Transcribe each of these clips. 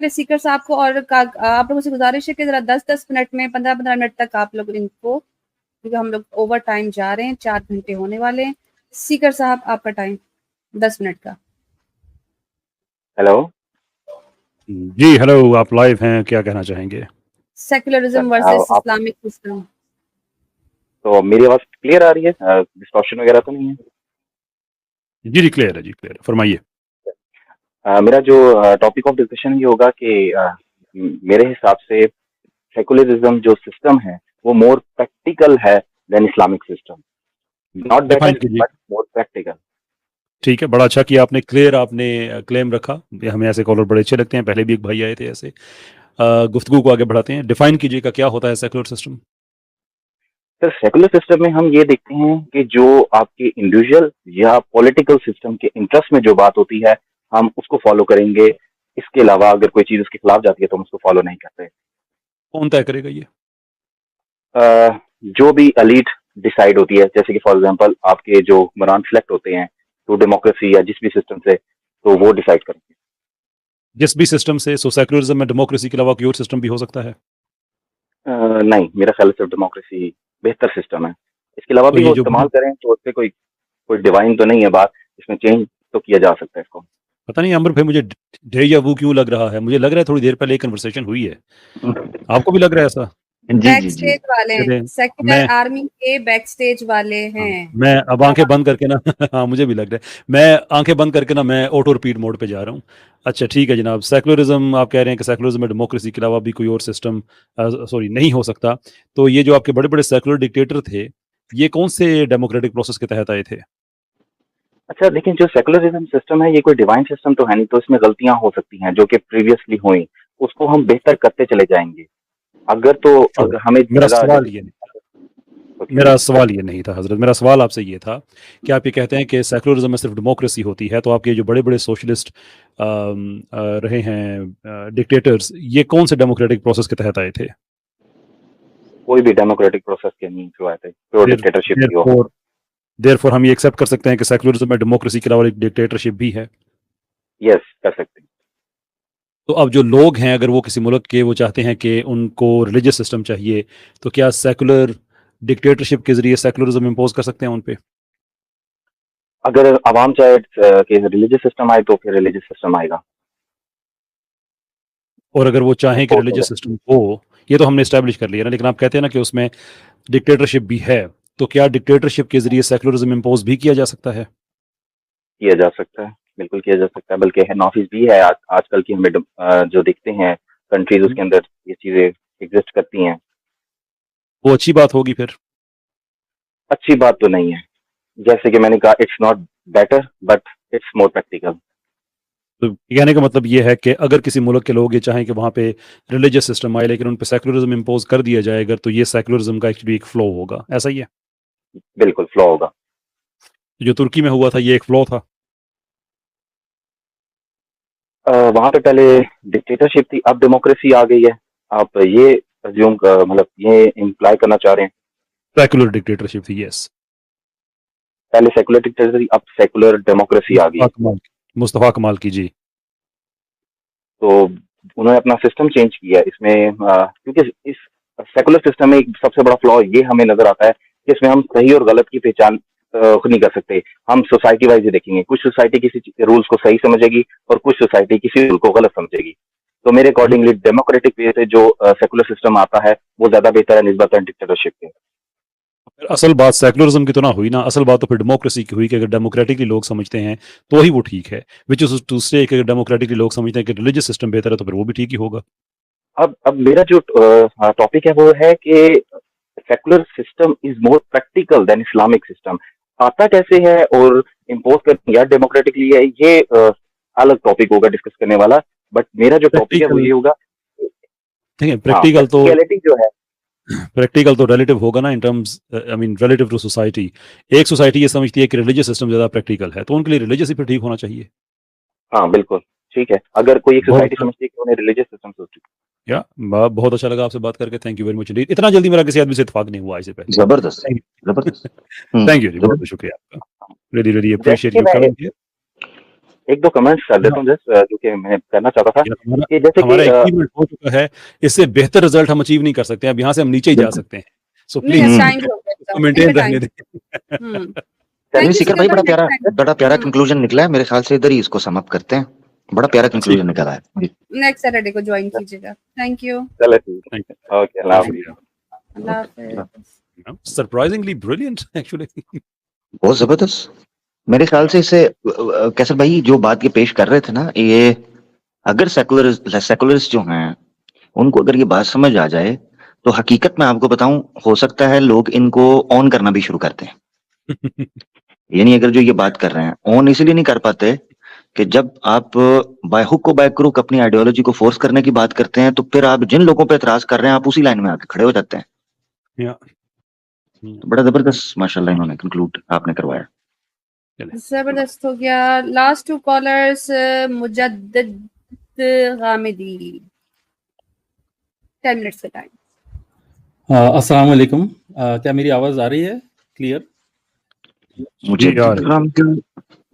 सीकर साहब को और आप लोगों से गुजारिश है कि जरा 10-10 मिनट में 15-15 मिनट तक आप लोग इनको, क्योंकि हम लोग ओवर टाइम जा रहे हैं, 4 घंटे होने वाले हैं। सीकर साहब आपका टाइम 10 मिनट का। हेलो जी, हेलो, आप लाइव हैं, क्या कहना चाहेंगे? Secularism versus Islamic system. तो मेरी आवाज क्लियर आ रही है? डिस्टॉर्शन वगैरह तो नहीं है? जी क्लियर है, जी क्लियर है, फरमाइए। मेरा जो टॉपिक ऑफ डिस्कशन ये होगा कि मेरे हिसाब से सेकुलरिज्म जो सिस्टम है वो मोर प्रैक्टिकल है than Islamic system. Not better but more practical. ठीक है, बड़ा अच्छा किया आपने, क्लियर आपने क्लेम रखा। हमें ऐसे कॉलर बड़े अच्छे लगते हैं, पहले भी एक भाई आए थे ऐसे। गुफ्तगू को आगे बढ़ाते हैं, डिफाइन कीजिएगा क्या होता है secular system. Sir secular system में हम ये देखते हैं कि जो आपके इंडिविजुअल या पॉलिटिकल सिस्टम के इंटरेस्ट में जो बात होती है हम उसको फॉलो करेंगे। इसके अलावा अगर कोई चीज उसके खिलाफ जाती है तो हम उसको फॉलो नहीं करते। कौन तय करेगा ये? जो भी एलीट डिसाइड होती है, जैसे कि फॉर एग्जांपल आपके जो हुक्मरान सिलेक्ट होते हैं तो डेमोक्रेसी या जिस भी सिस्टम से, तो वो डिसाइड करेंगे। जिस भी सिस्टम से, सो सेकुलरिज्म में डेमोक्रेसी के अलावा कोई और सिस्टम भी हो सकता है? नहीं, मेरा ख्याल सिर्फ डेमोक्रेसी बेहतर सिस्टम है। इसके अलावा तो भी ये वो जो इस्तेमाल करें तो उससे कोई डिवाइन तो नहीं है बात, इसमें चेंज तो किया जा सकता है इसको। पता नहीं अमर भाई, मुझे डेजा वू क्यों लग रहा है, मुझे लग रहा है थोड़ी देर पहले एक कन्वर्सेशन हुई है, आपको भी लग रहा है ऐसा? बैक स्टेज वाले हैं, मैं सेक्युलर आर्मी के बैक स्टेज वाले हैं। मैं अब आंखें बंद करके ना हाँ मुझे भी लग रहा है, मैं आंखें बंद करके ना मैं ऑटो रिपीट मोड पे जा रहा हूँ। अच्छा ठीक है जनाब, सेकुलरिज्म आप कह रहे हैं कि सेकुलरिज्म में डेमोक्रेसी के अलावा भी कोई और सिस्टम सॉरी नहीं हो सकता। तो ये जो आपके बड़े बड़े सेकुलर डिक्टेटर थे, ये कौन से डेमोक्रेटिक प्रोसेस के तहत आए थे? अच्छा देखिए, जो सेकुलरिज्म सिस्टम है ये कोई डिवाइन सिस्टम तो है नहीं, तो इसमें गलतियां हो सकती हैं जो कि प्रीवियसली हुई, उसको हम बेहतर करते चले जाएंगे। अगर हमें मेरा सवाल ये मेरा सवाल ये नहीं था हजरत, मेरा सवाल आपसे ये था कि आप ये कहते हैं कि सेकुलरिज्म में सिर्फ डेमोक्रेसी होती है, तो आपके जो बड़े बड़े सोशलिस्ट रहे हैं डिक्टेटर्स, ये कौन से डेमोक्रेटिक प्रोसेस के तहत आए थे? कोई भी डेमोक्रेटिक प्रोसेस के नहीं थ्रू आए थे, प्योर डिक्टेटरशिप की हो। देयरफॉर हम ये एक्सेप्ट कर सकते हैं कि सेकुलरिज्म में डेमोक्रेसी के अलावा एक डिक्टेटरशिप भी है? यस, कर सकते हैं। तो अब जो लोग हैं, अगर वो किसी मुल्क के वो चाहते हैं कि उनको रिलीजियस सिस्टम चाहिए, तो क्या सेकुलर डिक्टेटरशिप के जरिए सेकुलरिज्म इम्पोज कर सकते हैं उन पे? अगर आवाम चाहे कि रिलीजियस सिस्टम आए तो फिर रिलीजियस सिस्टम आएगा। और अगर वो चाहें कि रिलीजियस सिस्टम हो, ये तो हमने एस्टैब्लिश कर लिया ना, लेकिन आप कहते हैं ना कि उसमें डिक्टेटरशिप भी है, तो क्या डिक्टेटरशिप के जरिए सेकुलरिज्म इम्पोज भी किया जा सकता है? किया जा सकता है, बिल्कुल किया जा सकता है, बल्कि हेड ऑफिस भी है आजकल की हमें जो दिखते हैं कंट्रीज, उसके अंदर ये चीजें एग्जिस्ट करती हैं। वो अच्छी बात होगी फिर? अच्छी बात तो नहीं है, जैसे कि मैंने कहा it's not better but it's more practical. तो कहने का मतलब ये है कि अगर किसी मुल्क के लोग ये चाहें कि वहाँ पे रिलीजियस सिस्टम आए लेकिन उन पे सेकुलरिज्म इम्पोज कर दिया जाए अगर, तो ये सेकुलरिज्म का एक्चुअली एक फ्लो होगा, ऐसा ही है? बिल्कुल फ्लॉ होगा। जो तुर्की में हुआ था ये एक फ्लो था? वहां पे पहले डिक्टेटरशिप थी, अब डेमोक्रेसी आ गई है। आप ये अज्यूम मतलब ये इम्प्लाई करना चाह रहे हैं? सेकुलर डिक्टेटरशिप थी, यस। पहले सेकुलर डिक्टेटरशिप थी, अब सेकुलर डेमोक्रेसी आ गई। मुस्तफा कमाल की जी। तो उन्होंने अपना सिस्टम चेंज किया इसमें, क्योंकि इस सेकुलर सिस्टम में एक सबसे बड़ा फ्लॉ ये हमें नजर आता है कि इसमें हम सही और गलत की पहचान खुद नहीं कर सकते। हम सोसाइटी वाइज देखेंगे, कुछ सोसाइटी किसी रूल्स को सही समझेगी और कुछ सोसाइटी किसी रूल को गलत समझेगी। तो मेरे अकॉर्डिंगली डेमोक्रेटिक वे से जो सेकुलर सिस्टम आता है वो ज्यादा बेहतर है निस्बतन डिक्टेटरशिप के। असल बात सेकुलरिज्म की तो ना हुई ना, असल बात तो फिर डेमोक्रेसी की हुई कि अगर डेमोक्रेटिकली लोग समझते हैं तो ही वो ठीक है, विच इज टू से कि अगर डेमोक्रेटिकली लोग समझते हैं कि रिलीजियस सिस्टम बेहतर है तो फिर वो भी ठीक ही होगा। अब मेरा जो टॉपिक है वो है कि secular system is more practical than Islamic system. आता कैसे है और इम्पोज कर या डेमोक्रेटिकली है, ये अलग टॉपिक होगा डिस्कस करने वाला। बट मेरा जो टॉपिक है वो ये होगा, ठीक है, प्रैक्टिकल तो रिलेटिव होगा ना, in terms I mean relative to society. एक सोसाइटी ये समझती है कि रिलीजियस सिस्टम ज्यादा प्रैक्टिकल है, तो उनके लिए रिलीजियस ही फिर ठीक होना चाहिए। हाँ बिल्कुल ठीक है, अगर कोई एक सोसाइटी समझती है कि उन्हें रिलीजियस सिस्टम सोचती है। या बहुत अच्छा लगा आपसे बात करके, thank you very much Indeed. इतना जल्दी मेरा किसी आदमी से इत्तेफाक नहीं हुआ इससे पहले। जबरदस्त जबरदस्त। थैंक यू जी, बहुत शुक्रिया आपका, really really appreciate you coming here. एक दो कमेंट्स कर देता हाँ, हूँ जस्ट, जो कि मैं करना चाहता था यार हमारा कि जैसे कि हमारा एग्रीमेंट हो चुका है, इससे बेहतर रिजल्ट हम अचीव नहीं कर सकते, अब यहाँ से हम नीचे ही जा बिल्कुल। सकते हैं। सो नहीं, प्लीज़ टाइम हो गया, इसको इनका मेंटेन रहने टाइम। दें। हम्म। चलिए, नहीं थैंक यू सीकर सीकर भाई, भाई, नेक्स्ट टाइम। बड़ा प्यारा कंक्लूजन निकला है मेरे ख्याल से। इधर ही इसको सम अप करते हैं, बड़ा प्यारा ठीक कंक्लूजन निकला है जी। नेक्स्ट सैटरडे को ज्वाइन कीजिएगा। Thank you. चलो ठीक थैंक है, ओके, अल्लाह यू, हाफिज़। शुक्रिया। अल्लाह ओके, हाफिज। Surprisingly brilliant actually. बहुत जबरदस्त। मेरे ख्याल से इससे कैसर भाई जो बात ये पेश कर रहे थे ना, ये अगर सेकुलरिस्ट जो हैं उनको अगर ये बात समझ आ जाए तो हकीकत में आपको बताऊं, हो सकता है लोग इनको ऑन करना भी शुरू कर दें। यानी अगर जो ये बात कर रहे हैं, ऑन इसीलिए नहीं कर पाते कि जब आप बाय हुक को बाय क्रुक अपनी आइडियोलॉजी को फोर्स करने की बात करते हैं, तो फिर आप जिन लोगों पे एतराज कर रहे हैं आप उसी लाइन में आके खड़े हो जाते हैं। या तो बड़ा जबरदस्त माशाल्लाह इन्होंने कंक्लूड आपने करवाया। जबरदस्त हो गया। Last two callers, Mujaddid Ghamidi, 10 minutes का टाइम। अस्सलाम वालेकुम। क्या मेरी आवाज आ रही है क्लियर?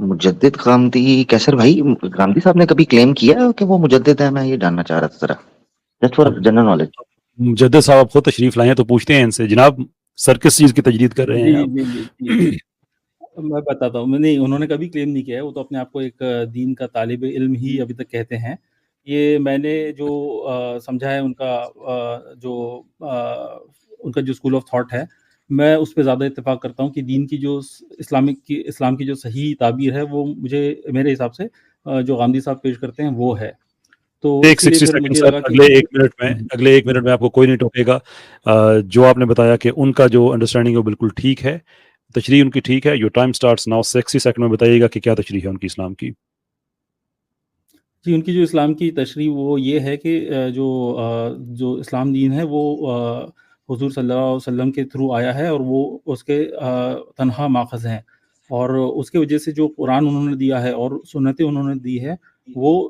मुजद्दिद गामदी, कैसर भाई गामदी साहब ने कभी क्लेम किया है कि वो मुजद्दिद है? मैं ये जानना चाह रहा था जरा, जस्ट फॉर जनरल नॉलेज। मुजद्दिद साहब आप खुद तशरीफ लाए हैं तो पूछते हैं इनसे, जनाब सर किस चीज की तजदीद कर रहे जी हैं आप? जी जी जी। मैं बताता हूँ। नहीं, उन्होंने कभी क्लेम नहीं किया है। वो तो अपने आप को एक दीन का तालिब इल्म ही अभी तक कहते हैं। ये मैंने जो समझा है उनका जो स्कूल ऑफ थॉट है, मैं उस पे ज़्यादा इत्तेफाक करता हूँ कि दीन की जो इस्लाम की जो सही ताबीर है, वो मुझे मेरे हिसाब से जो गांधी साहब पेश करते हैं वो है। तो टेक इसीलिए 60 फिर सेकंड मुझे सर, लगा कि अगले एक मिनट में आपको कोई नहीं टोकेगा। जो आपने बताया कि उनका जो अंडरस्टैंडिंग है वो बिल्कुल ठीक है, तशरीह उनकी ठीक है। Your time starts now. 60 second में बताइएगा कि क्या तशरीह है उनकी इस्लाम की। जी, उनकी जो इस्लाम की तशरीह वो ये है कि जो इस्लाम दीन है वो हुज़ूर सल्लल्लाहु अलैहि वसल्लम के थ्रू आया है और वो उसके तनहा माखज़ हैं, और उसके वजह से जो कुरान उन्होंने दिया है और सुन्नतें उन्होंने दी है, वो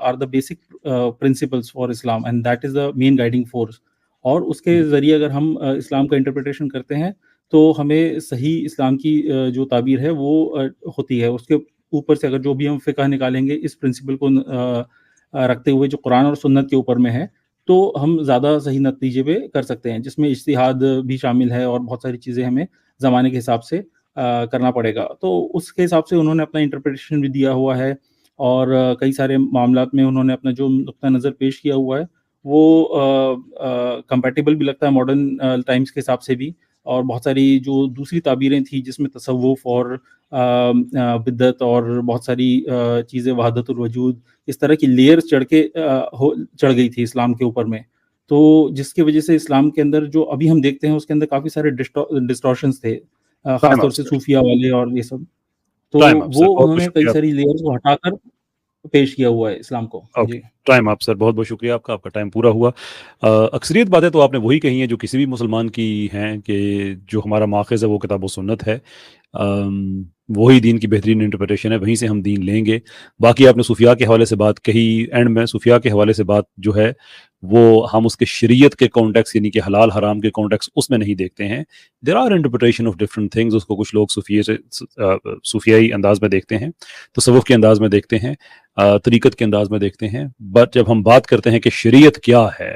are the basic principles for Islam and that is the main guiding force. और उसके ज़रिए अगर हम इस्लाम का इंटरप्रिटेशन करते हैं तो हमें सही इस्लाम की जो ताबीर है वो होती है। उसके ऊपर से अगर जो भी हम फ़िक़्ह निकालेंगे इस प्रिंसिपल को रखते हुए जो कुरान और सुन्नत के ऊपर में है, तो हम ज़्यादा सही नतीजे पे कर सकते हैं, जिसमें इज्तिहाद भी शामिल है और बहुत सारी चीज़ें हमें ज़माने के हिसाब से करना पड़ेगा। तो उसके हिसाब से उन्होंने अपना इंटरप्रिटेशन भी दिया हुआ है, और कई सारे मामलात में उन्होंने अपना जो नुक्ता नज़र पेश किया हुआ है, वो कंपैटिबल भी लगता है मॉडर्न टाइम्स के हिसाब से भी। और बहुत सारी जो दूसरी ताबीरें थी जिसमें तसव्वुफ़ और बिद्दत और बहुत सारी चीज़ें, वहदतुल वजूद, इस तरह की लेयर्स चढ़ गई थी इस्लाम के ऊपर में। तो जिसकी वजह से इस्लाम के अंदर जो अभी हम देखते हैं उसके अंदर काफ़ी सारे डिस्टॉर्शंस थे, ख़ास टाइम तौर अप से सर। सूफिया वाले और ये सब। तो टाइम अप सर, वो बहुत बहुत उन्होंने कई शुक्रिया। सारी लेयर्स को हटाकर पेश किया हुआ है इस्लाम को। ओके, जी। टाइम अप सर, बहुत बहुत शुक्रिया आपका, आपका टाइम पूरा हुआ। अक्सरियत बातें तो आपने वही कही हैं जो किसी भी मुसलमान की हैं कि जो हमारा माखज़ है वो किताब व सुन्नत है। वही दीन की बेहतरीन इंटरप्रिटेशन है, वहीं से हम दीन लेंगे। बाकी आपने सूफिया के हवाले से बात कही, एंड में सूफिया के हवाले से बात जो है वो हम उसके शरीयत के कॉन्टेक्स्ट यानी कि हलाल हराम के कॉन्टेक्स्ट उसमें नहीं देखते हैं। There are interpretation of different things. उसको कुछ लोग सूफियाई अंदाज में देखते हैं, तसव्वुफ़ के अंदाज में देखते हैं, तरीक़त के अंदाज में देखते हैं। बट जब हम बात करते हैं कि शरीयत क्या है,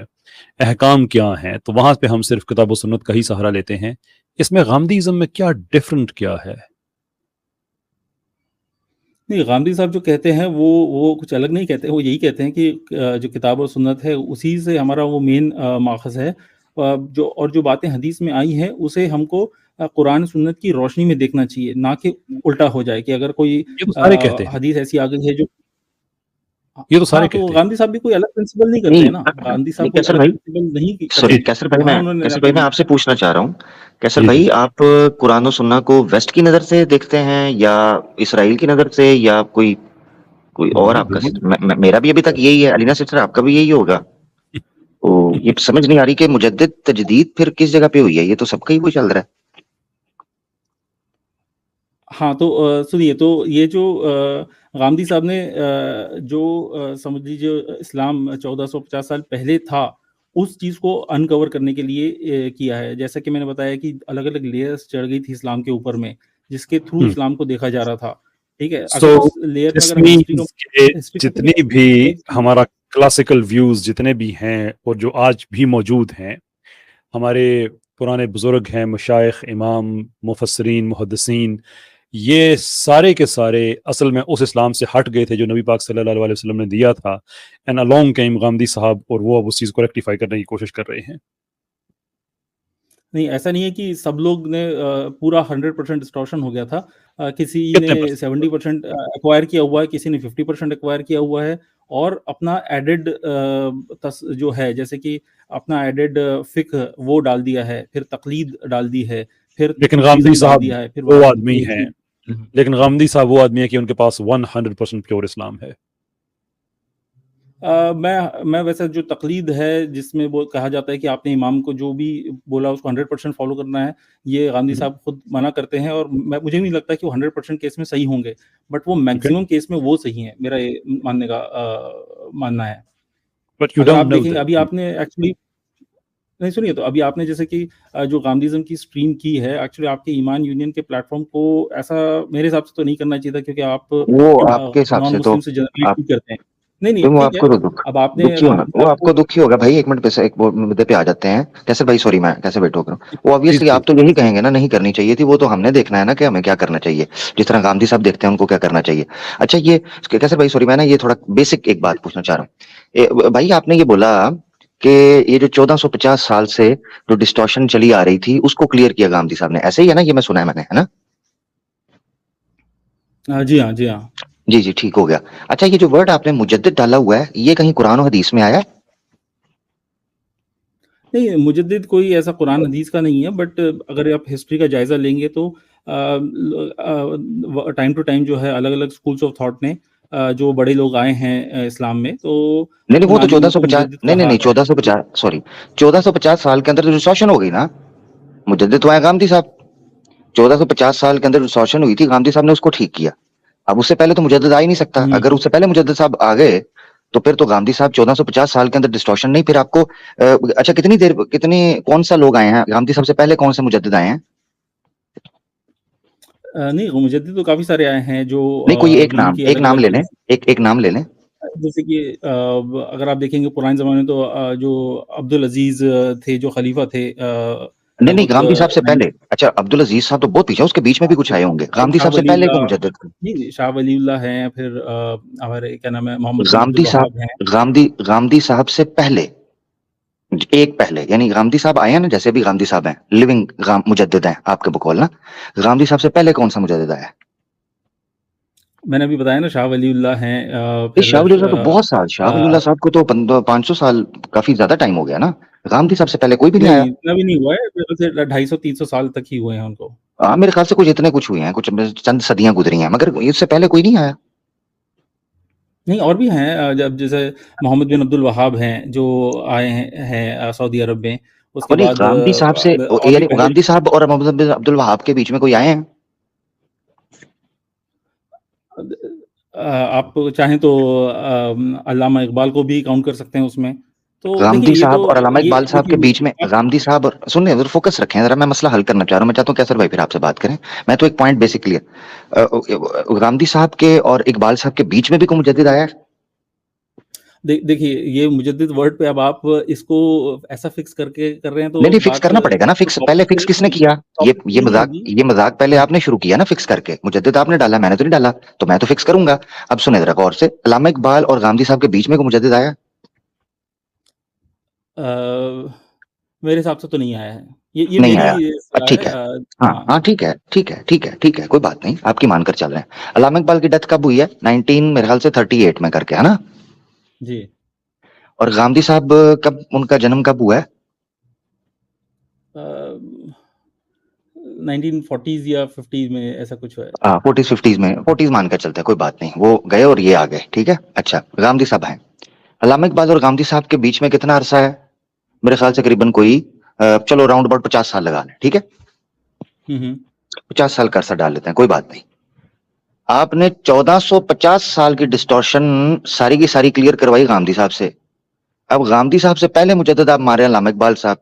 अहकाम क्या हैं, तो वहाँ पे हम सिर्फ किताब व सुन्नत का ही सहारा लेते हैं। इसमें गामदीज़्म में क्या डिफरेंट क्या है? नहीं, गांधी साहब जो कहते हैं वो कुछ अलग नहीं कहते, वो यही कहते हैं कि जो किताब और सुन्नत है उसी से हमारा वो मेन माखज़ है। जो बातें हदीस में आई हैं उसे हमको कुरान सुन्नत की रोशनी में देखना चाहिए, ना कि उल्टा हो जाए कि अगर कोई ये तो सारे कहते हैं। हदीस ऐसी आ गई है जो ये तो सारे हाँ, तो कहते हैं। गांधी साहब भी कोई अलग प्रिंसिपल नहीं करते नहीं हैं ना। गांधी साहब नहीं, कोई कैसर अलग भाई, प्रिंसिपल नहीं सॉरी करते। कैसर भाई, वहाँ उन्होंने कैसर भाई मैं आपसे पूछना चाह रहा हूँ, कैसर जी, भाई जी। आप कुरान और सुन्ना को वेस्ट की नज़र से देखते हैं या इसराइल की नज़र से, या कोई कोई और नहीं, आपका बिल्कुल। मेरा भी अभी तक यही है, अलीना सिस्टर आपका भी यही होगा। तो ये समझ नहीं आ रही कि मुजद्दिद तजदीद फिर किस जगह पे हुई है, ये तो सबका ही वो चल रहा है। हाँ, तो सुनिए, तो ये जो गांधी साहब ने समझ लीजिए इस्लाम 1450 साल पहले था, उस चीज़ को अनकवर करने के लिए किया है। जैसा कि मैंने बताया कि अलग-अलग लेयर्स चढ़ गई थी इस्लाम के ऊपर में, जिसके थ्रू हुँ, इस्लाम को देखा जा रहा था। ठीक है? सो अगर उस लेयर में दिस अगर हम हिस्ट्री मीन्स कि को जितनी भी हमारा क्लासिकल व्यूज जितने भी हैं और जो आज भी मौजूद हैं, हमारे पुराने बुजुर्ग हैं, मशाइख, इमाम, मुफस्सिरीन, मुहद्दिसीन, ये सारे के सारे असल में उस इस्लाम से हट गए थे जो नबी पाक सल्लल्लाहु अलैहि वसल्लम ने दिया था। एंड अलोंग केम गांधी साहब और वो अब उस चीज़ को रेक्टिफाई करने की कोशिश कर रहे हैं। नहीं, ऐसा नहीं है कि सब लोग ने पूरा 100% डिस्टॉर्शन हो गया था। किसी कितने ने परसेंट? 70% एक्वायर किया हुआ है, किसी ने 50% एक्वायर किया हुआ है और अपना एडेड जो है, जैसे कि अपना एडेड फ़िक़्ह वो डाल दिया है, फिर तक़लीद डाल दी है, फिर लेकिन गांधी सूफीज़्म डाल साहब दिया है, फिर वो वहाबी आदमी एक हैं, ही लेकिन गांधी साहब वो आदमी है कि उनके पास 100% प्योर इस्लाम है। मैं वैसे जो तक़लीद है जिसमें वो कहा जाता है कि आपने इमाम को जो भी बोला उसको 100% फ़ॉलो करना है, ये गांधी साहब खुद मना करते हैं और मुझे नहीं लगता कि वो 100% केस में सही होंगे, बट वो ओके, मैक्सिमम केस में वो सही हैं, मेरा ये मानने का मानना है। बट यू अगर डोंट आप नो देखेंगे दैट। अभी आपने एक्चुअली नहीं सुनिए तो अभी आपने जैसे कि जो गांधीज़्म की स्ट्रीम की है, एक्चुअली आपके ईमान यूनियन के प्लेटफ़ॉर्म को ऐसा मेरे हिसाब से तो नहीं करना चाहिए था क्योंकि आप वो आपके हिसाब नॉन से तो मुस्लिम से जनरली आप ठीक करते हैं। नहीं, नहीं, तो वो ठीक है। आपको तो दुख अब आपने दुखी होना, गांधी वो साहब को आपको दुखी होगा भाई। एक मिनट पे से एक मुद्दे पे आ जाते हैं। कैसे भाई, सॉरी मैं कैसे बैठो करूँ। वो प्लीज ऑब्वियसली आप प्लीज। तो यही कहेंगे ना, नहीं करनी चाहिए थी। वो तो हमने देखना है ना कि हमें क्या करना चाहिए, जिस तरह गांधी साहब देखते हैं उनको क्या करना चाहिए। अच्छा ये कैसे भाई, सॉरी मैं ना ये थोड़ा बेसिक एक बात पूछना चाह रहा हूँ। भाई आपने ये बोला कि ये जो 1450 साल से जो डिस्टॉर्शन चली आ रही थी उसको क्लियर किया गांधी साहब ने, ऐसे ही है ना? ये मैं सुना है मैंने, है ना? जी हाँ, जी हाँ। जी जी, ठीक हो गया। अच्छा ये जो वर्ड आपने मुजद्दिद डाला हुआ है, ये कहीं कुरान और हदीस में आया है? नहीं, मुजद्दिद कोई ऐसा कुरान हदीस का नहीं है, बट अगर आप हिस्ट्री का जायज़ा लेंगे तो टाइम टू टाइम जो है अलग-अलग स्कूल्स ऑफ थॉट ने जो बड़े लोग आए हैं इस्लाम में, तो नहीं नहीं, वो तो उन्होंने उनको 1450, मुजद्दिद नहीं नहीं कहा नहीं, है। 1450 सॉरी, 1450 साल के अंदर तो डिस्टॉर्शन हो गई ना। मुजद्दिद तो आया गांधी साहब। 1450 साल के अंदर डिस्टॉर्शन हुई थी, गांधी साहब ने उसको ठीक किया। अब उससे पहले तो मुजद्दिद आ ही नहीं सकता। हुँ। अगर उससे पहले मुजद्दिद साहब आ गए तो फिर तो गांधी साहब 1450 साल के अंदर डिस्टॉर्शन नहीं, फिर आपको अच्छा कितनी देर, कितनी कौन सा लोग आए हैं गांधी साहब से पहले, कौन से मुजद्दिद आए हैं? नहीं, मुजद्दिद तो काफ़ी सारे आए हैं जो नहीं कोई एक नाम, जिनकी एक नाम अलग-अलग ले लें, एक नाम ले लें। जैसे कि अगर आप देखेंगे पुराने ज़माने में तो जो अब्दुल अज़ीज़ थे, जो खलीफा थे नहीं नहीं, लगभग गांधी साहब से 9 पहले। अच्छा अब्दुल अजीज साहब तो बहुत पीछे, उसके बीच में भी कुछ आए होंगे। फिर गांधी शाह साहब से पहले को वलीउल्लाह मुजद्दिद। जी, जी, शाह वलीउल्लाह हैं, फिर हमारे क्या नाम है मोहम्मद बिन अब्दुल गांधी साहब, वहाब हैं। गांधी साहब से पहले, एक पहले, यानी गांधी साहब आए हैं ना, जैसे भी गांधी साहब हैं लिविंग मुजद्दिद हैं आपके बकौल ना। गांधी साहब से पहले कौन सा मुजद्दिद आया है? मैंने अभी बताया ना शाह वलीउल्लाह हैं ये फिर शाह वली साहब तो बहुत साल, शाह वली साहब को तो 500 साल, काफी ज्यादा टाइम हो गया ना। गांधी साहब से पहले कोई भी नहीं नहीं, आया। इतना भी नहीं हुआ है, मेरे ख़्याल से 250-300 साल तक ही हुए हैं उनको। हाँ मेरे ख्याल से कुछ इतने कुछ हुए हैं, कुछ चंद सदियां गुजरी हैं, मगर इससे पहले कोई नहीं आया। नहीं और भी हैं जब जैसे मोहम्मद बिन अब्दुल वहाब हैं, जो आए हैं सऊदी अरब में, उसके नहीं बाद गांधी साहब से, और भी यानी पहले गांधी साहब और मोहम्मद बिन अब्दुल वहाब के बीच में कोई आए हैं? आप चाहें तो अल्लामा इकबाल को भी काउंट कर सकते हैं उसमें। तो देखिए गांधी ये साहब तो और अल्लामा ये इकबाल साहब के देखिए बीच में, गांधी साहब और सुनिए उधर फोकस रखें जरा, मैं मसला हल करना चाह रहा हूँ। मैं चाहता हूँ कैसर भाई फिर आपसे बात करें। मैं तो एक पॉइंट बेसिक क्लियर, गांधी साहब के और इकबाल साहब के बीच में भी कोई मुजद्दिद आया है? देखिए ये मुजद्दिद वर्ड पे अब आप इसको ऐसा फिक्स करके कर रहे हैं नहीं तो नहीं, फिक्स बात करना पड़ेगा ना। तो फिक्स पहले, टॉपिक फिक्स पे किसने नहीं, किया? टॉपिक पे नहीं होगी। ये मजाक पहले आपने शुरू किया ना फिक्स करके। मुजद्दिद आपने डाला, मैंने तो नहीं डाला, तो मैं तो फिक्स करूंगा। अब सुने जरा गौर से, अल्लामा इकबाल और गांधी साहब के बीच में कोई मुजद्दिद आया? अ, मेरे हिसाब से तो नहीं आया है। ये नहीं मेरी आया। सलाह ठीक है है। हाँ हाँ। हाँ, ठीक है ठीक है ठीक है ठीक है, कोई बात नहीं, आपकी मानकर चल रहे हैं। अल्लामा इकबाल की डेथ कब हुई है? 19 मेरे ख्याल से 38 में करके, है ना? जी। और गांधी साहब कब, उनका जन्म कब हुआ है? अ, 1940s या 50s में ऐसा कुछ है। हाँ 40s 50s में, 40s मानकर चलते हैं, कोई बात नहीं, वो गए और ये आ गए, ठीक है। अच्छा गांधी साहब हैं। अल्लामा इकबाल और गांधी साहब के बीच में कितना अरसा है? मेरे ख्याल से करीबन कोई चलो राउंड अबाउट 50 साल लगा लें, ठीक है। हुँ, हुँ। 50 साल का अरसा डाल लेते हैं, कोई बात नहीं। आपने 1450 साल की डिस्टॉर्शन सारी की सारी क्लियर करवाई गांधी साहब से। अब गांधी साहब से पहले मुजद्दिद आप मारे अल्लामा इकबाल साहब।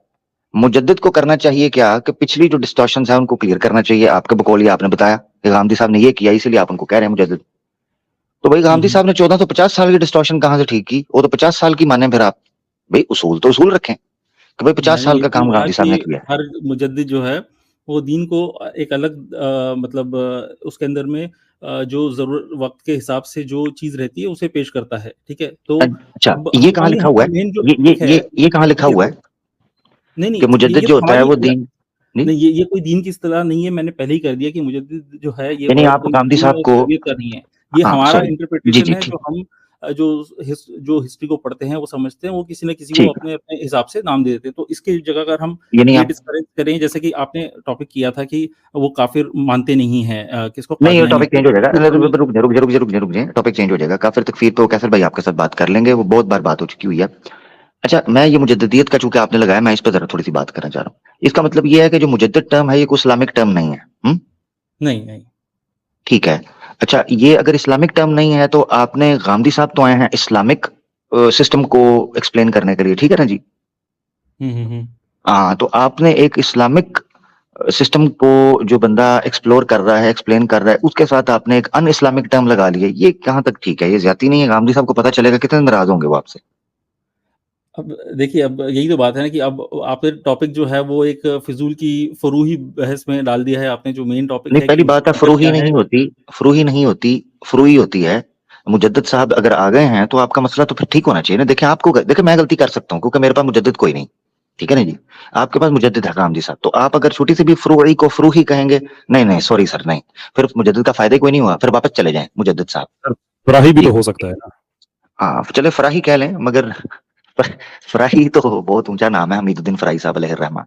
मुजद्दिद को करना चाहिए क्या कि पिछली जो डिस्टॉर्शन है उनको क्लियर करना चाहिए, आपके बकौल ये आपने बताया। कि गांधी साहब ने ये किया इसलिए आप उनको कह रहे हैं मुजद्दिद। तो भाई गांधी साहब ने 1450 साल की डिस्टॉर्शन कहाँ से ठीक की? वो तो 50 साल की माने फिर आप। भाई उसूल तो उसूल रखें कि भाई 50 मैंने साल ये का भी काम कहा गांधी साहब कि ने किया। हर मुजद्दिद जो है वो दीन को एक अलग मतलब उसके अंदर में जो जरूरत वक्त के हिसाब से जो चीज रहती है उसे पेश करता है, ठीक है। तो अच्छा, अब ये कहाँ लिखा हुआ है? मेन जो ये ये टॉपिक है, ये कहाँ लिखा जी हुआ है नहीं कि नहीं, मुजद्दिद ये जो तो होता है हमारी वो दीन नहीं? नहीं, ये कोई दीन की इस्तिलाह नहीं है। मैंने पहले ही कर दिया कि मुजद्दिद जो है ये यानी वर्ड आप कोई गांधी दीन साहब और को, तरबियत का नहीं है। ये हाँ हमारा सॉरी, जी इंटरप्रिटेशन जी है ठीक, जो हम जो हिस्ट्री को पढ़ते हैं वो समझते हैं, वो किसी न किसी को ठीक, अपने अपने हिसाब से नाम दे देते हैं। तो इसकी जगह अगर हम यानी ये आप, डिस्करेज करें, जैसे कि आपने टॉपिक किया था कि वो काफिर मानते नहीं हैं किसको, नहीं ये कादियानी टॉपिक को, चेंज हो जाएगा, तो हमें रुक जाइए, टॉपिक चेंज हो जाएगा। काफिर तकफीर तो कैसर भाई आपके साथ बात कर लेंगे, वो बहुत बार बात हो चुकी हुई है। अच्छा, मैं ये मुजद्दिदियत का चूंकि आपने लगाया, मैं इस पर जरा थोड़ी सी बात करना चाह रहा हूँ। इसका मतलब ये है कि जो मुजद्दिद टर्म है ये कोई इस्लामिक टर्म नहीं है। नहीं नहीं। ठीक है। अच्छा, ये अगर इस्लामिक टर्म नहीं है तो आपने, गांधी साहब तो आए हैं इस्लामिक सिस्टम को एक्सप्लेन करने के लिए, ठीक है ना जी? हम्म। हाँ, तो आपने एक इस्लामिक सिस्टम को जो बंदा एक्सप्लोर कर रहा है, एक्सप्लेन कर रहा है, उसके साथ आपने एक अन इस्लामिक टर्म लगा लिया, ये कहाँ तक ठीक है? ये ज्यादती नहीं है? गांधी साहब को पता चलेगा कितने नाराज होंगे वो आपसे। अब देखिए, अब यही तो बात है ना कि अब आपने टॉपिक जो है वो एक फिजूल की फरूही बहस में डाल दिया है। आपने जो मेन टॉपिक नहीं, है कि पहली बात है, मुजद्दिद फरूही क्या है। नहीं होती, फरूही नहीं होती, फरूही होती है। मुजद्दिद साहब अगर आ गए हैं तो आपका मसला तो फिर ठीक होना चाहिए ना। देखिए आपको, देखिए मैं गलती कर सकता हूँ क्योंकि मेरे पास मुजद्दिद कोई नहीं, ठीक है ना जी? आपके पास मुजद्दिद है गांधी साहब, तो आप अगर छोटी सी भी फरूही को फरूही कहेंगे, नहीं नहीं सॉरी सर नहीं, फिर मुजद्दिद का फायदा ही कोई नहीं हुआ, फिर वापस चले जाएं मुजद्दिद साहब। फराही भी ये, तो हो सकता है ना। हाँ चले फराही कह लें, मगर फराही तो बहुत ऊंचा नाम है, हमीदुद्दीन फराही साहब अलैहिर्रहमा।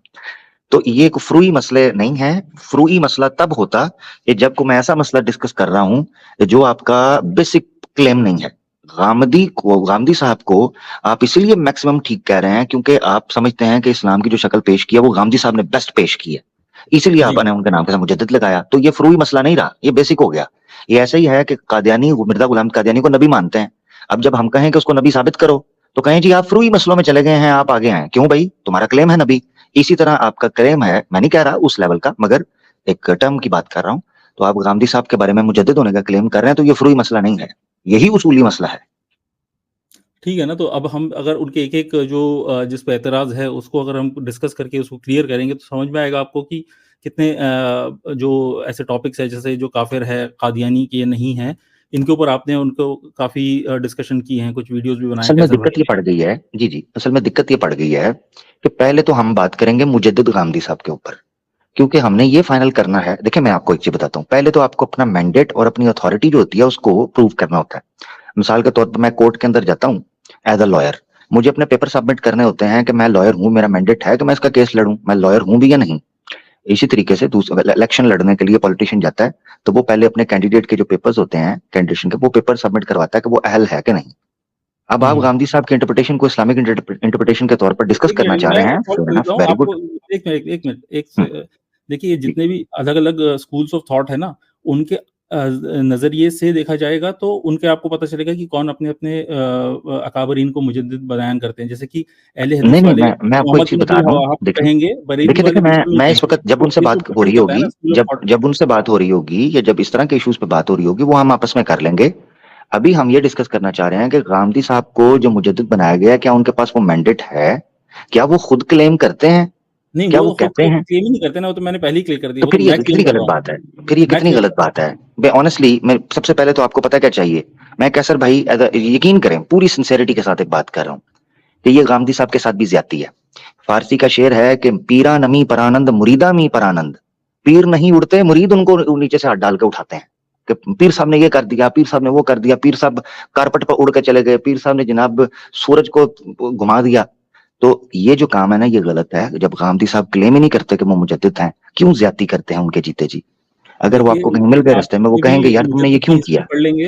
तो ये एक फ्रूई मसले नहीं है। फ्रूई मसला तब होता कि जब को मैं ऐसा मसला डिस्कस कर रहा हूं जो आपका बेसिक क्लेम नहीं है। गांधी साहब को आप इसलिए मैक्सिमम ठीक कह रहे हैं क्योंकि आप समझते हैं कि इस्लाम की जो शक्ल पेश की है वो गांधी साहब ने बेस्ट पेश की है, इसलिए जी आपने उनके नाम के साथ मुजद्दिद लगाया। तो ये फ्रूई मसला नहीं रहा, ये बेसिक हो गया। ये ऐसा ही है कि कादियानी, मिर्जा गुलाम कादियानी को नबी मानते हैं। अब जब हम कहें कि उसको नबी साबित करो तो कहें जी आप फ्रूई मसलों में चले गए हैं, आप आगे आए क्यों भाई, तुम्हारा क्लेम है नबी। इसी तरह आपका क्लेम है, मैं नहीं कह रहा उस लेवल का, मगर एक टर्म की बात कर रहा हूं। तो आप गांधी साहब के बारे में मुजद्दिद होने का क्लेम कर रहे हैं, तो ये फ्रूई मसला नहीं है, यही उसूली मसला है। ठीक है ना। तो अब हम अगर उनके एक एक जो जिस पे एतराज़ है उसको अगर हम डिस्कस करके उसको क्लियर करेंगे तो समझ में आएगा आपको कि कितने जो ऐसे टॉपिक्स है जैसे जो काफिर है, कादियानी के नहीं है, इनके ऊपर आपने उनको काफी डिस्कशन की हैं, कुछ वीडियोस भी बनाए असल में कैसर दिक्कत भाई ये ने। पड़ गई है, जी जी, असल में दिक्कत ये पड़ गई है कि पहले तो हम बात करेंगे मुजद्दिद गांधी साहब के ऊपर, क्योंकि हमने ये फाइनल करना है। देखिए मैं आपको एक चीज बताता हूँ, पहले तो आपको अपना मैंडेट और अपनी अथॉरिटी जो होती है उसको प्रूव करना होता है। मिसाल के तौर पर मैं कोर्ट के अंदर जाता हूँ एज अ लॉयर, मुझे अपने पेपर सबमिट करने होते हैं कि मैं लॉयर हूँ, मेरा मैंडेट है कि मैं इसका केस लड़ूं, मैं लॉयर हूँ भी या नहीं। इसी तरीके से दूसरा इलेक्शन लड़ने के लिए पॉलिटिशियन जाता है तो वो पहले अपने कैंडिडेट के जो पेपर्स होते हैं कैंडिडेशन के, वो पेपर सबमिट करवाता है कि वो अहल है कि नहीं। अब आप हम्म। गांधी साहब की इंटरप्रिटेशन को इस्लामिक इंटरप्रिटेशन के तौर पर डिस्कस एक करना मिनट, चाह मैं रहे हैं, सॉल्व फेयर कर देता इनफ, हूँ वेरी गुड। आपको। एक मिनट, एक मिनट, देखिए, ये जितने भी अलग अलग स्कूल्स ऑफ थॉट है ना, उनके नजरिए से देखा जाएगा तो उनके आपको पता चलेगा कि कौन अपने अपने अकाबरीन को मुजद्दिद बयान करते हैं। जैसे कि अहले नहीं हदीस नहीं, वाले मैं आपको एक मोहम्मद चीज बिन बता अब्दुल रहा हूँ, वहाब को देखिए कहेंगे, बरेलवी देखिए देखिए, वाले बिल्कुल नहीं मैं इस कहेंगे। वक्त जब तो उनसे ये तो बात हो डिपेंड रही करता है होगी, ना स्कूल ऑफ जब थॉट। जब उनसे बात हो रही होगी या जब इस तरह के इश्यूज पे बात हो रही होगी वो हम आपस में कर लेंगे। अभी हम ये डिस्कस करना चाह रहे हैं कि गांधी साहब को जो मुजद्दिद बनाया गया, क्या उनके पास वो मैंडेट है? क्या वो खुद क्लेम करते हैं? नहीं, क्या वो वो तो खुद कहते हैं? क्लेम ही नहीं करते ना, वो तो मैंने पहले ही क्लियर कर दिया, तो वो तो फिर ये मैं क्लेम कितनी कर गलत रहा हूँ। बात है? फिर ये मैं कितनी क्लेम गलत बात है? बे ऑनेस्टली, मैं सबसे पहले तो आपको पता क्या चाहिए, मैं कैसर भाई यकीन करें पूरी सिंसेरिटी के साथ एक बात कर रहा हूँ कि ये गांधी साहब के साथ भी ज्यादती है। फारसी का शेर है कि पीरा नमी परानंद मुरीदा मी परानंद, पीर नहीं उड़ते, मुरीद उनको नीचे से हाथ डाल के उठाते हैं कि पीर साहब ने ये कर दिया, पीर साहब ने वो कर दिया, पीर साहब कारपेट पर उड़ के चले गए, पीर साहब ने जनाब सूरज को घुमा दिया। तो ये जो काम है ना ये गलत है। जब गांधी साहब क्लेम ही नहीं करते कि वो मुजद्दिद हैं, क्यों ज्यादती करते हैं उनके जीते जी? अगर वो देखिए, आपको कहीं मिल गए आप रास्ते में, वो जितने भी कहेंगे यार तुमने ये मुजद्दिद की क्यों हिस्ट्री किया? पढ़ लेंगे,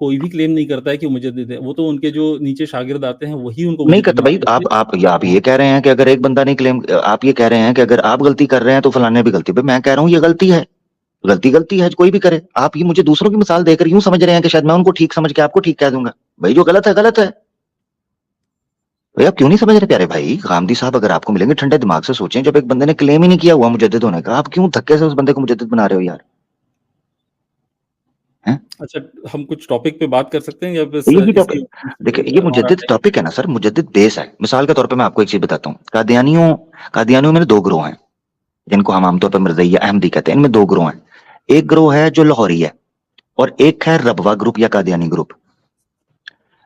कोई भी क्लेम नहीं करता है कि वो मुजद्दिद है। वो तो उनके जो नीचे शागिर्द आते हैं वही उनको नहीं मुजद्दिद करता भाई। मानते थे। आप ये कह रहे हैं कि अगर एक बंदा नहीं क्लेम, आप ये कह रहे हैं कि अगर आप गलती कर रहे हैं तो फलाने भी गलती। भाई मैं कह रहा हूँ ये गलती है, गलती गलती है, कोई भी करे। आप ये मुझे दूसरों की मिसाल देकर यूं समझ रहे हैं कि शायद मैं उनको ठीक समझ के आपको ठीक कह दूंगा। भाई जो गलत है गलत है। भाई आप क्यों नहीं समझ रहे प्यारे भाई? गांधी साहब अगर आपको मिलेंगे, ठंडे दिमाग से सोचें, जब एक बंदे ने क्लेम ही नहीं किया हुआ मुजद्दिद होने का, आप क्यों धक्के से उस बंदे को मुजद्दिद बना रहे हो यार? हैं? अच्छा, हम कुछ टॉपिक पे बात कर सकते हैं या बस यही इसी टॉपिक देखिए, ये हमारा मुजद्दिद टॉपिक है ना सर, मुजद्दिद बेस है। मिसाल के तौर पे मैं आपको एक चीज बताता हूँ, कादियानियों में 2 ग्रोह हैं, जिनको हम आमतौर पर मिर्ज़ाइया अहमदी कहते हैं। इनमें 2 ग्रोह हैं। एक ग्रोह है जो लाहौरी है और एक है रबवा ग्रुप या कादियानी ग्रुप।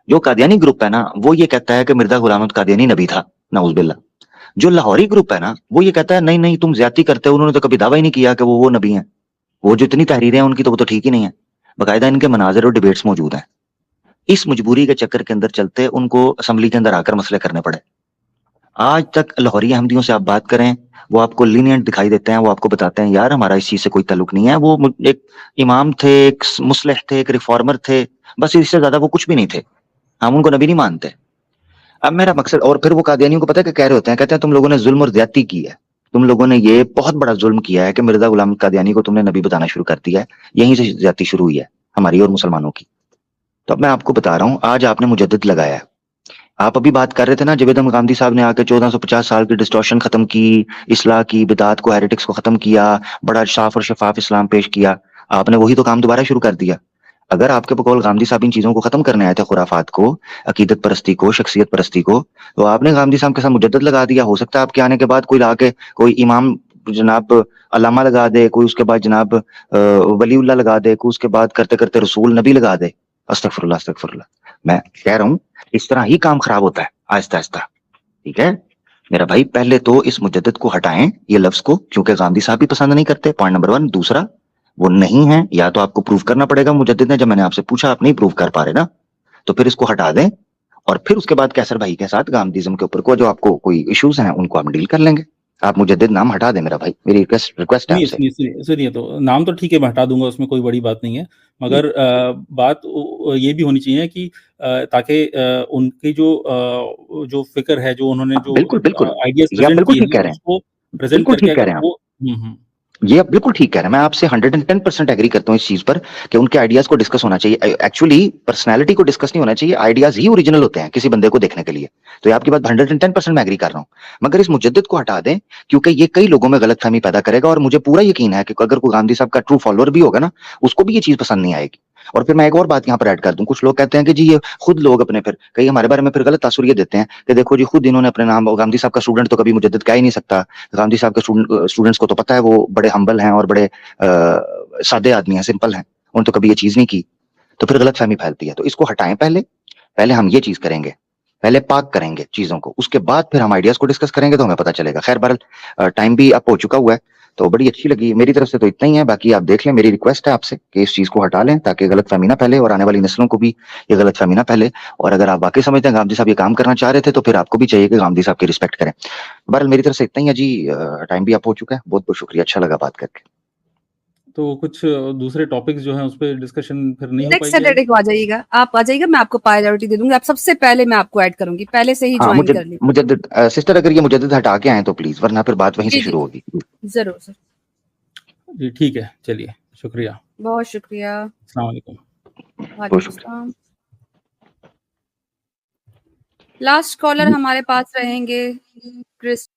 जो कादियानी ग्रुप है ना, वो ये कहता है कि मिर्जा गुलाम अहमद कादियानी नबी था, नाउज़ुबिल्लाह। जो लाहौरी ग्रुप है ना, वो ये कहता है नहीं नहीं तुम ज्यादती करते हो, उन्होंने तो कभी दावा ही नहीं किया कि वो नबी हैं। वो जो इतनी तहरीरें हैं उनकी, तो वो तो ठीक ही नहीं है। बाकायदा इनके मनाज़िर और डिबेट्स मौजूद हैं। इस मजबूरी के चक्कर के अंदर चलते उनको असेंबली के अंदर आकर मसले करने पड़े। आज तक लाहौरी अहमदियों से आप बात करें, वो आपको लीनिएंट दिखाई देते हैं, वो आपको बताते हैं यार हमारा इस चीज से कोई ताल्लुक नहीं है, वो एक इमाम थे, एक मुस्लिह थे, एक रिफॉर्मर थे, बस इससे ज्यादा वो कुछ भी नहीं थे, हम उनको नबी नहीं मानते। अब मेरा मकसद, और फिर वो कादियानियों को पता है कि कह रहे होते हैं, कहते हैं तुम लोगों ने जुल्म और ज्यादती की है, तुम लोगों ने ये बहुत बड़ा जुल्म किया है कि मिर्जा गुलाम कादियानी को तुमने नबी बताना शुरू कर दिया है, यहीं से ज्यादती शुरू हुई है हमारी और मुसलमानों की। तो अब मैं आपको बता रहा हूँ, आज आपने मुजद्दिद लगाया है। आप अभी बात कर रहे थे ना, जवेद अहमद गांधी साहब ने आके 1450 साल की डिस्टॉर्शन खत्म की, इस्लाह की, बिदात को, हेरेटिक्स को खत्म किया, बड़ा साफ और शफाफ इस्लाम पेश किया। आपने वही तो काम दोबारा शुरू कर दिया। अगर आपके बकौल गांधी साहब इन चीजों को खत्म करने आए थे, खुराफात को, अकीदत परस्ती को, शख्सियत परस्ती को, तो आपने गांधी साहब के साथ मुजद्दद लगा दिया। हो सकता है आपके आने के बाद कोई लाके कोई इमाम जनाब अल्लामा लगा दे, कोई उसके बाद जनाब वलीउल्लाह लगा दे, कोई उसके बाद करते करते रसूल नबी लगा दे। अस्तगफिरुल्लाह अस्तगफिरुल्लाह। मैं कह रहा हूँ इस तरह ही काम खराब होता है आहिस्ता आहिस्ता। ठीक है मेरा भाई, पहले तो इस मुजद्दिद को हटाएं, ये लफ्ज को, क्योंकि गांधी साहब भी पसंद नहीं करते, पॉइंट नंबर 1। दूसरा, वो नहीं है, या तो आपको प्रूव करना पड़ेगा मुजद्दिद ने, जब मैंने आपसे पूछा आप नहीं प्रूव कर पा रहे ना, तो फिर इसको हटा दें, और फिर उसके बाद कैसर भाई के साथ गांधीज्म के ऊपर को जो आपको कोई इश्यूज हैं उनको हम डील कर लेंगे। आप मुजद्दिद नाम हटा दें मेरा भाई, मेरी रिक्वेस्ट है नहीं, आपसे। सुनिए तो नाम तो ठीक है, मैं हटा दूँगा, उसमें कोई बड़ी बात नहीं है। मगर बात ये भी होनी चाहिए कि ताकि उनकी जो फ़िक्र है, जो उन्होंने हाँ, जो बिल्कुल बिल्कुल, आइडियाज़ ये आप प्रेज़ेंट बिल्कुल किए ठीक कह हैं, रहे हैं, उसको प्रेज़ेंट बिल्कुल करके ठीक कह अगर रहे हैं आप। वो हुँ। ये आप बिल्कुल ठीक कह रहे हैं, मैं आपसे 110% एग्री करता हूँ इस चीज पर कि उनके आइडियाज को डिस्कस होना चाहिए। एक्चुअली पर्सनैलिटी को डिस्कस नहीं होना चाहिए, आइडियाज ही ओरिजिनल होते हैं किसी बंदे को देखने के लिए। तो ये आपकी बात 110% मैं एग्री कर रहा हूँ, मगर इस मुजद्दिद को हटा दें, क्योंकि ये कई लोगों में गलतफहमी पैदा करेगा, और मुझे पूरा यकीन है कि अगर कोई गांधी साहब का ट्रू फॉलोअर भी होगा ना, उसको भी ये चीज पसंद नहीं आएगी। और फिर मैं एक और बात यहाँ पर ऐड कर दूं, कुछ लोग कहते हैं कि जी ये खुद लोग अपने फिर कई हमारे बारे में फिर गलत तासुर ये देते हैं कि देखो जी खुद इन्होंने अपने नाम, गांधी साहब का स्टूडेंट तो कभी मुजद्दिद कह ही नहीं सकता, गांधी साहब के स्टूडेंट्स को तो पता है वो बड़े हम्बल हैं और बड़े सादे आदमी हैं, सिंपल हैं, उन्होंने तो कभी ये चीज नहीं की। तो फिर गलतफहमी फैलती है, तो इसको हटाएं। पहले पहले हम ये चीज करेंगे, पहले पाक करेंगे चीजों को, उसके बाद फिर हम आइडियाज को डिस्कस करेंगे, तो हमें पता चलेगा। खैर बहरहाल टाइम भी अब हो चुका हुआ है, तो बड़ी अच्छी लगी मेरी तरफ से तो इतना ही है। बाकी आप देख लें, मेरी रिक्वेस्ट है आपसे कि इस चीज को हटा लें ताकि गलतफहमी ना फैले और आने वाली नस्लों को भी ये गलतफहमी ना फैले। और अगर आप वाकई समझते हैं गांधी साहब ये काम करना चाह रहे थे, तो फिर आपको भी चाहिए कि गांधी साहब की रिस्पेक्ट करें। बहरहाल मेरी तरफ से इतना ही है जी, टाइम भी आप हो चुका है। बहुत बहुत शुक्रिया, अच्छा लगा बात करके। तो कुछ दूसरे टॉपिक्स जो हैं, उस पे डिस्कशन फिर नहीं हो नेक्स्ट पाएगी आज? सैटरडे को आ जाइएगा, आप आ जाइएगा, मैं आपको प्रायोरिटी दे दूंगी, आप सबसे पहले मैं आपको ऐड करूंगी, पहले से ही हाँ, ज्वाइन कर लीजिए। मुजद्दिद सिस्टर अगर ये मुजद्दिद हटा के आए तो प्लीज, वरना फिर बात वहीं से जी जी शुरू होगी। जरूर सर, जी, ठीक है, चलिए, शुक्रिया। बहुत शुक्रिया। अस्सलाम वालेकुम। बहुत वालेकुम शुक्रिया। अस्सलाम। लास्ट कॉलर हमारे पास रहेंगे क्रिस